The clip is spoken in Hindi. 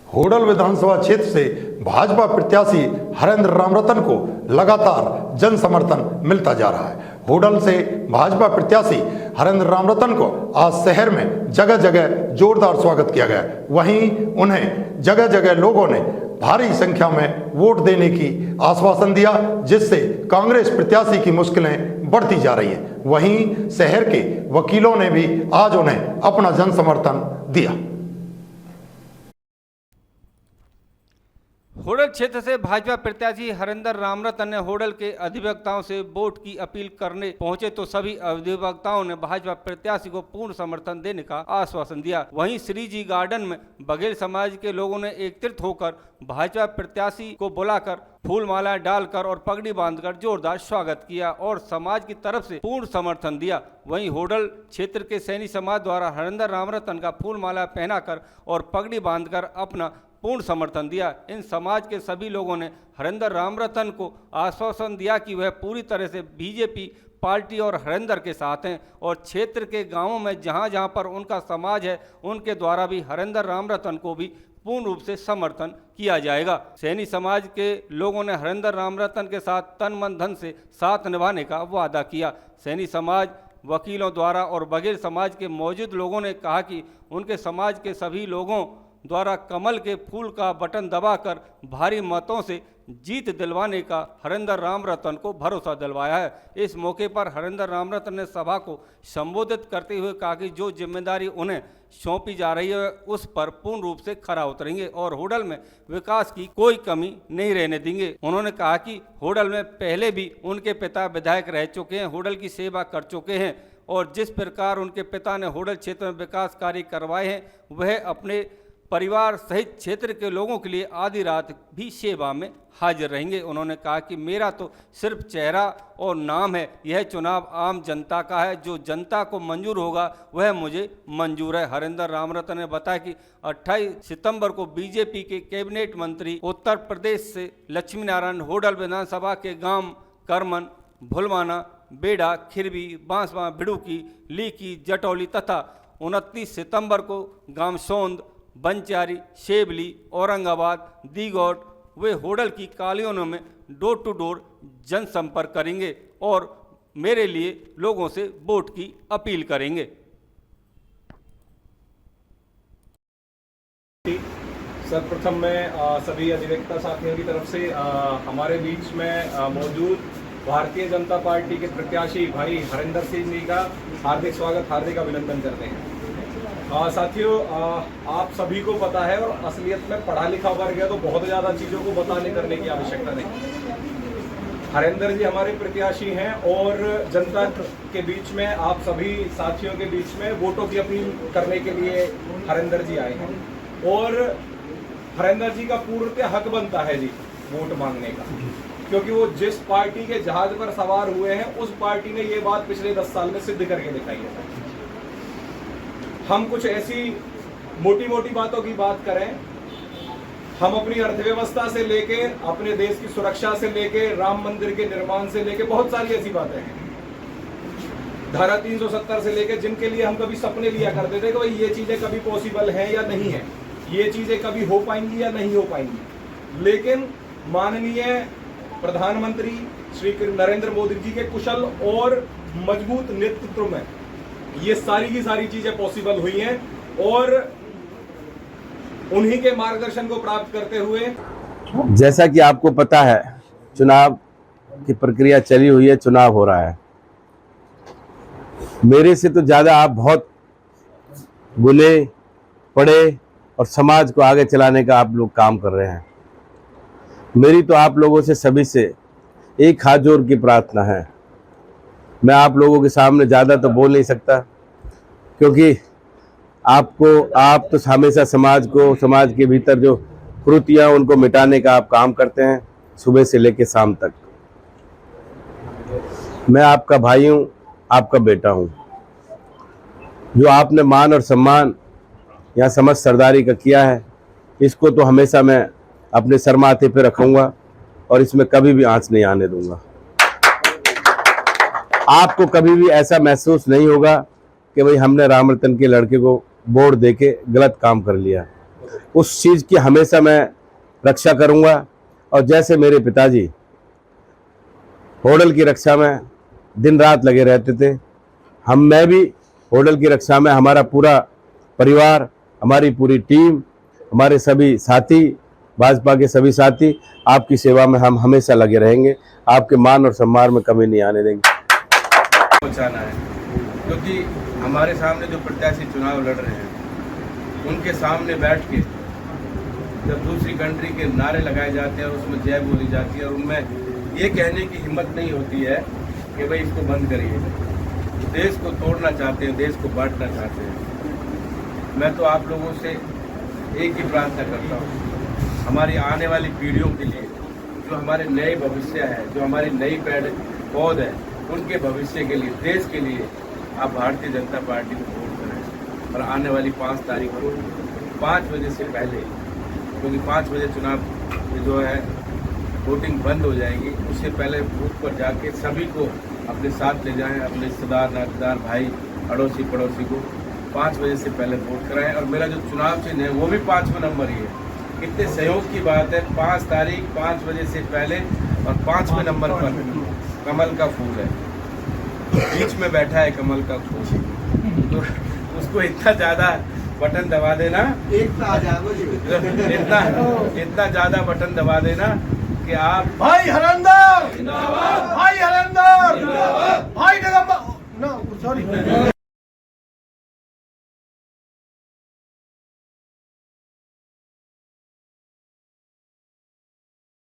होडल विधानसभा क्षेत्र से भाजपा प्रत्याशी हरेंद्र रामरतन को लगातार जन समर्थन मिलता जा रहा है। होडल से भाजपा प्रत्याशी हरेंद्र रामरतन को आज शहर में जगह जगह जोरदार स्वागत किया गया। वहीं उन्हें जगह जगह लोगों ने भारी संख्या में वोट देने की आश्वासन दिया, जिससे कांग्रेस प्रत्याशी की मुश्किलें बढ़ती जा रही है। वहीं शहर के वकीलों ने भी आज उन्हें अपना जन समर्थन दिया। होडल क्षेत्र से भाजपा प्रत्याशी हरेंद्र रामरतन ने होडल के अधिवक्ताओं से वोट की अपील करने पहुंचे तो सभी अधिवक्ताओं ने भाजपा प्रत्याशी को पूर्ण समर्थन देने का आश्वासन दिया। वहीं श्री जी गार्डन में बघेल समाज के लोगों ने एकत्रित होकर भाजपा प्रत्याशी को बुलाकर फूल माला डालकर और पगड़ी बांधकर जोरदार स्वागत किया और समाज की तरफ से पूर्ण समर्थन दिया। वहीं होडल क्षेत्र के सैनी समाज द्वारा हरेंद्र रामरतन का फूल माला पहनाकर और पगड़ी बांधकर अपना पूर्ण समर्थन दिया। इन समाज के सभी लोगों ने हरेंद्र रामरतन को आश्वासन दिया कि वह पूरी तरह से बीजेपी पार्टी और हरेंद्र के साथ हैं और क्षेत्र के गांवों में जहां जहां पर उनका समाज है उनके द्वारा भी हरेंद्र रामरतन को भी पूर्ण रूप से समर्थन किया जाएगा। सैनी समाज के लोगों ने हरेंद्र रामरतन के साथ तन मन धन से साथ निभाने का वादा किया। सैनी समाज वकीलों द्वारा और बघेल समाज के मौजूद लोगों ने कहा कि उनके समाज के सभी लोगों द्वारा कमल के फूल का बटन दबाकर भारी मतों से जीत दिलवाने का हरेंद्र रामरतन को भरोसा दिलवाया है। इस मौके पर हरेंद्र रामरतन ने सभा को संबोधित करते हुए कहा कि जो जिम्मेदारी उन्हें सौंपी जा रही है उस पर पूर्ण रूप से खरा उतरेंगे और होडल में विकास की कोई कमी नहीं रहने देंगे। उन्होंने कहा कि होडल में पहले भी उनके पिता विधायक रह चुके हैं, होडल की सेवा कर चुके हैं और जिस प्रकार उनके पिता ने होडल क्षेत्र में विकास कार्य करवाए हैं वह अपने परिवार सहित क्षेत्र के लोगों के लिए आधी रात भी सेवा में हाजिर रहेंगे। उन्होंने कहा कि मेरा तो सिर्फ चेहरा और नाम है, यह चुनाव आम जनता का है, जो जनता को मंजूर होगा वह मुझे मंजूर है। हरेंद्र रामरतन ने बताया कि 28 सितंबर को बीजेपी के कैबिनेट मंत्री उत्तर प्रदेश से लक्ष्मी नारायण होडल विधानसभा के गांव करमन, भुलवाना, बेड़ा, खिरवी, बांसवा, बिड़ुकी, लीकी, जटौली तथा 29 सितंबर को गांव सोंद, बंचारी, शेबली, औरंगाबाद, दीगौट वे होडल की कॉलोनियों में डोर टू डोर जनसंपर्क करेंगे और मेरे लिए लोगों से वोट की अपील करेंगे। सर्वप्रथम मैं सभी अधिवक्ता साथियों की तरफ से हमारे बीच में मौजूद भारतीय जनता पार्टी के प्रत्याशी भाई हरेंद्र सिंह जी का हार्दिक स्वागत, हार्दिक अभिनंदन करते हैं। साथियों, आप सभी को पता है और असलियत में पढ़ा लिखा वर्ग है तो बहुत ज़्यादा चीज़ों को बताने करने की आवश्यकता नहीं। हरेंद्र जी हमारे प्रत्याशी हैं और जनता के बीच में, आप सभी साथियों के बीच में वोटों की अपील करने के लिए हरेंद्र जी आए हैं और हरेंद्र जी का पूर्णतः हक बनता है जी वोट मांगने का, क्योंकि वो जिस पार्टी के जहाज पर सवार हुए हैं उस पार्टी ने ये बात पिछले 10 साल में सिद्ध करके दिखाई है। हम कुछ ऐसी मोटी मोटी बातों की बात करें, हम अपनी अर्थव्यवस्था से लेके अपने देश की सुरक्षा से लेके राम मंदिर के निर्माण से लेके बहुत सारी ऐसी बातें हैं, धारा 370 से लेके जिनके लिए हम कभी सपने लिया करते थे कि भाई ये चीजें कभी पॉसिबल हैं या नहीं है, ये चीजें कभी हो पाएंगी या नहीं हो पाएंगी। लेकिन माननीय प्रधानमंत्री श्री नरेंद्र मोदी जी के कुशल और मजबूत नेतृत्व में ये सारी की सारी चीजें पॉसिबल हुई हैं और उन्हीं के मार्गदर्शन को प्राप्त करते हुए, जैसा कि आपको पता है, चुनाव की प्रक्रिया चली हुई है, चुनाव हो रहा है। मेरे से तो ज़्यादा आप बहुत बुने पढ़े और समाज को आगे चलाने का आप लोग काम कर रहे हैं। मेरी तो आप लोगों से सभी से एक हाथ जोड़ की प्रार्थना है। मैं आप लोगों के सामने ज़्यादा तो बोल नहीं सकता, क्योंकि आप तो हमेशा समाज के भीतर जो कुरीतियाँ उनको मिटाने का आप काम करते हैं सुबह से लेकर शाम तक। मैं आपका भाई हूँ, आपका बेटा हूँ। जो आपने मान और सम्मान या समझ सरदारी का किया है, इसको तो हमेशा मैं अपने सर माथे पे रखूँगा और इसमें कभी भी आँच नहीं आने दूंगा। आपको कभी भी ऐसा महसूस नहीं होगा कि भाई हमने रामरतन के लड़के को वोट देके गलत काम कर लिया। उस चीज़ की हमेशा मैं रक्षा करूंगा। और जैसे मेरे पिताजी होडल की रक्षा में दिन रात लगे रहते थे, मैं भी होडल की रक्षा में, हमारा पूरा परिवार, हमारी पूरी टीम, हमारे सभी साथी, भाजपा के सभी साथी आपकी सेवा में हम हमेशा लगे रहेंगे। आपके मान और सम्मान में कमी नहीं आने देंगे। पहुंचाना है, क्योंकि हमारे सामने जो प्रत्याशी चुनाव लड़ रहे हैं उनके सामने बैठ के जब दूसरी कंट्री के नारे लगाए जाते हैं और उसमें जय बोली जाती है और उनमें ये कहने की हिम्मत नहीं होती है कि भाई इसको बंद करिए, देश को तोड़ना चाहते हैं, देश को बांटना चाहते हैं। मैं तो आप लोगों से एक ही प्रार्थना करता हूँ, हमारी आने वाली पीढ़ियों के लिए, जो हमारे नए भविष्य है, जो हमारी नई पौध है, उनके भविष्य के लिए, देश के लिए आप भारतीय जनता पार्टी को वोट करें। और आने वाली 5 तारीख को 5 बजे से पहले, क्योंकि 5 बजे चुनाव जो है वोटिंग बंद हो जाएगी, उससे पहले बूथ पर जाके सभी को अपने साथ ले जाएं, अपने रिश्तेदार, नातेदार, भाई, अड़ोसी पड़ोसी को 5 बजे से पहले वोट कराएं। और मेरा जो चुनाव चिन्ह है वो भी 5वां नंबर ही है। कितने सहयोग की बात है, 5 तारीख 5 बजे से पहले और 5वें नंबर पर कमल का फूल है, बीच में बैठा है कमल का फूल, तो उसको इतना ज़्यादा बटन दबा देना, इतना ज़्यादा बटन दबा देना कि आप भाई हरिंदर जिंदाबाद।